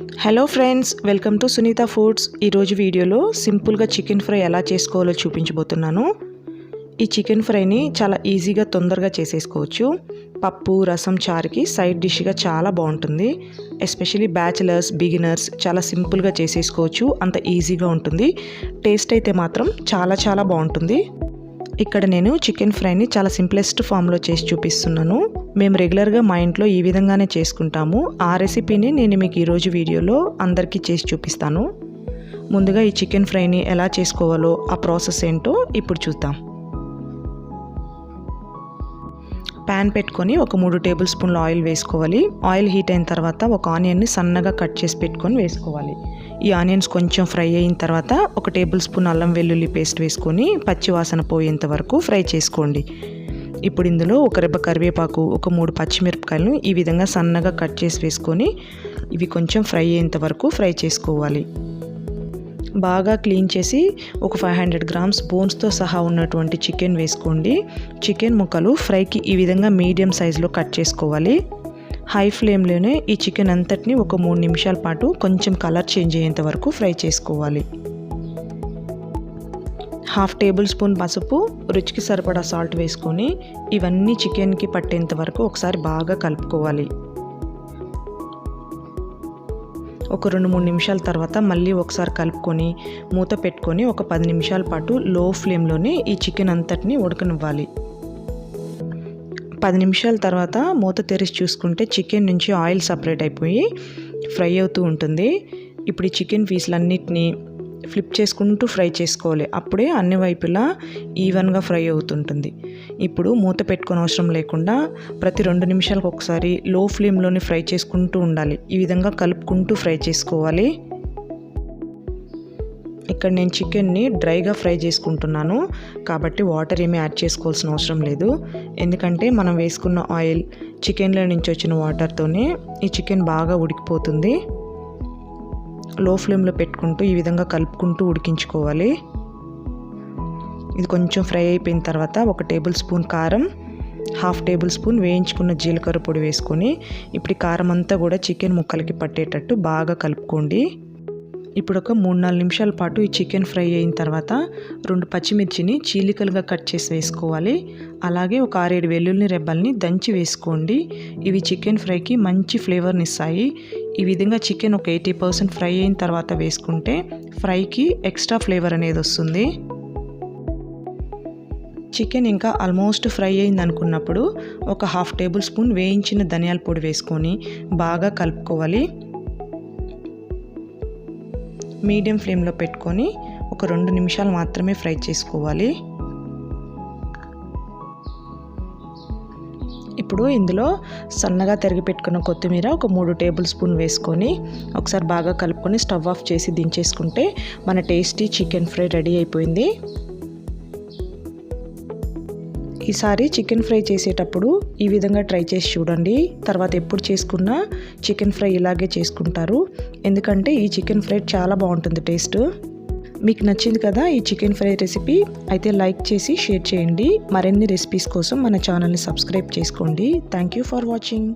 Hello friends, welcome to Sunitha foods. ఈరోజు వీడియోలో సింపుల్గా చికెన్ ఫ్రై ఎలా చేసుకోవాలో చూపించబోతున్నాను. ఈ చికెన్ ఫ్రైని చాలా ఈజీగా తొందరగా చేసేసుకోవచ్చు. పప్పు, రసం, చారుకి సైడ్ డిష్గా చాలా బాగుంటుంది. ఎస్పెషలీ బ్యాచిలర్స్, బిగినర్స్ చాలా సింపుల్గా చేసేసుకోవచ్చు. అంత ఈజీగా ఉంటుంది. టేస్ట్ అయితే మాత్రం చాలా బాగుంటుంది. ఇక్కడ నేను చికెన్ ఫ్రైని చాలా సింప్లెస్ట్ ఫామ్లో చేసి చూపిస్తున్నాను. మేము రెగ్యులర్గా మా ఇంట్లో ఈ విధంగానే చేసుకుంటాము. ఆ రెసిపీని నేను మీకు ఈరోజు వీడియోలో అందరికీ చేసి చూపిస్తాను. ముందుగా ఈ చికెన్ ఫ్రైని ఎలా చేసుకోవాలో ఆ ప్రాసెస్ ఏంటో ఇప్పుడు చూద్దాం. ప్యాన్ పెట్టుకొని ఒక 3 టేబుల్ స్పూన్ల ఆయిల్ వేసుకోవాలి. ఆయిల్ హీట్ అయిన తర్వాత ఒక ఆనియన్ని సన్నగా కట్ చేసి పెట్టుకొని వేసుకోవాలి. ఈ ఆనియన్స్ కొంచెం ఫ్రై అయిన తర్వాత ఒక టేబుల్ స్పూన్ అల్లం వెల్లుల్లి పేస్ట్ వేసుకొని పచ్చి వాసన పోయేంత వరకు ఫ్రై చేసుకోండి. ఇప్పుడు ఇందులో ఒక రెబ్బ కరివేపాకు, ఒక 3 పచ్చిమిరపకాయలను ఈ విధంగా సన్నగా కట్ చేసి వేసుకొని ఇవి కొంచెం ఫ్రై అయ్యేంత వరకు ఫ్రై చేసుకోవాలి. బాగా క్లీన్ చేసి ఒక 500 గ్రామ్స్ బోన్స్తో సహా ఉన్నటువంటి చికెన్ వేసుకోండి. చికెన్ ముక్కలు ఫ్రైకి ఈ విధంగా మీడియం సైజులో కట్ చేసుకోవాలి. హై ఫ్లేమ్లోనే ఈ చికెన్ అంతటిని ఒక 3 నిమిషాల పాటు కొంచెం కలర్ చేంజ్ అయ్యేంత వరకు ఫ్రై చేసుకోవాలి. 1/2 టేబుల్ స్పూన్ పసుపు, రుచికి సరిపడా సాల్ట్ వేసుకొని ఇవన్నీ చికెన్కి పట్టేంత వరకు ఒకసారి బాగా కలుపుకోవాలి. ఒక 2-3 నిమిషాల తర్వాత మళ్ళీ ఒకసారి కలుపుకొని మూత పెట్టుకొని ఒక 10 నిమిషాల పాటు లో ఫ్లేమ్లోనే ఈ చికెన్ అంతటిని ఉడకనివ్వాలి. 10 నిమిషాల తర్వాత మూత తెరిచి చూసుకుంటే చికెన్ నుంచి ఆయిల్ సపరేట్ అయిపోయి ఫ్రై అవుతూ ఉంటుంది. ఇప్పుడు ఈ చికెన్ పీసులన్నిటినీ ఫ్లిప్ చేసుకుంటూ ఫ్రై చేసుకోవాలి. అప్పుడే అన్ని వైపులా ఈవెన్గా ఫ్రై అవుతుంటుంది. ఇప్పుడు మూత పెట్టుకొని అవసరం లేకుండా ప్రతి 2 నిమిషాలకు ఒకసారి లో ఫ్లేమ్లోనే ఫ్రై చేసుకుంటూ ఉండాలి. ఈ విధంగా కలుపుకుంటూ ఫ్రై చేసుకోవాలి. ఇక్కడ నేను చికెన్ని డ్రైగా ఫ్రై చేసుకుంటున్నాను కాబట్టి వాటర్ ఏమీ యాడ్ చేసుకోవాల్సిన అవసరం లేదు. ఎందుకంటే మనం వేసుకున్న ఆయిల్, చికెన్లో నుంచి వచ్చిన వాటర్తోనే ఈ చికెన్ బాగా ఉడికిపోతుంది. లో ఫ్లేమ్లో పెట్టుకుంటూ ఈ విధంగా కలుపుకుంటూ ఉడికించుకోవాలి. ఇది కొంచెం ఫ్రై అయిపోయిన తర్వాత ఒక టేబుల్ స్పూన్ కారం, 1/2 టేబుల్ స్పూన్ వేయించుకున్న జీలకర్ర పొడి వేసుకొని ఇప్పుడు ఈ కారం అంతా కూడా చికెన్ ముక్కలకి పట్టేటట్టు బాగా కలుపుకోండి. ఇప్పుడు ఒక 3-4 నిమిషాల పాటు ఈ చికెన్ ఫ్రై అయిన తర్వాత 2 పచ్చిమిర్చిని చీలికలుగా కట్ చేసి వేసుకోవాలి. అలాగే ఒక 6-7 వెల్లుల్లి రెబ్బల్ని దంచి వేసుకోండి. ఇవి చికెన్ ఫ్రైకి మంచి ఫ్లేవర్ని ఇస్తాయి. ఈ విధంగా చికెన్ ఒక 80% ఫ్రై అయిన తర్వాత వేసుకుంటే ఫ్రైకి ఎక్స్ట్రా ఫ్లేవర్ అనేది వస్తుంది. చికెన్ ఇంకా ఆల్మోస్ట్ ఫ్రై అయింది అనుకున్నప్పుడు ఒక 1/2 టేబుల్ స్పూన్ వేయించిన ధనియాల పొడి వేసుకొని బాగా కలుపుకోవాలి. మీడియం ఫ్లేమ్లో పెట్టుకొని ఒక 2 నిమిషాలు మాత్రమే ఫ్రై చేసుకోవాలి. ఇప్పుడు ఇందులో సన్నగా తరిగి పెట్టుకున్న కొత్తిమీర ఒక 3 టేబుల్ స్పూన్ వేసుకొని ఒకసారి బాగా కలుపుకొని స్టవ్ ఆఫ్ చేసి దించేసుకుంటే మన టేస్టీ చికెన్ ఫ్రై రెడీ అయిపోయింది. ఈసారి చికెన్ ఫ్రై చేసేటప్పుడు ఈ విధంగా ట్రై చేసి చూడండి. తర్వాత ఎప్పుడు చేసుకున్నా చికెన్ ఫ్రై ఇలాగే చేసుకుంటారు. ఎందుకంటే ఈ చికెన్ ఫ్రై చాలా బాగుంటుంది టేస్ట్. మీకు నచ్చింది కదా ఈ చికెన్ ఫ్రై రెసిపీ? అయితే లైక్ చేసి షేర్ చేయండి. మరిన్ని రెసిపీస్ కోసం మన ఛానల్ని సబ్స్క్రైబ్ చేసుకోండి. Thank you for watching.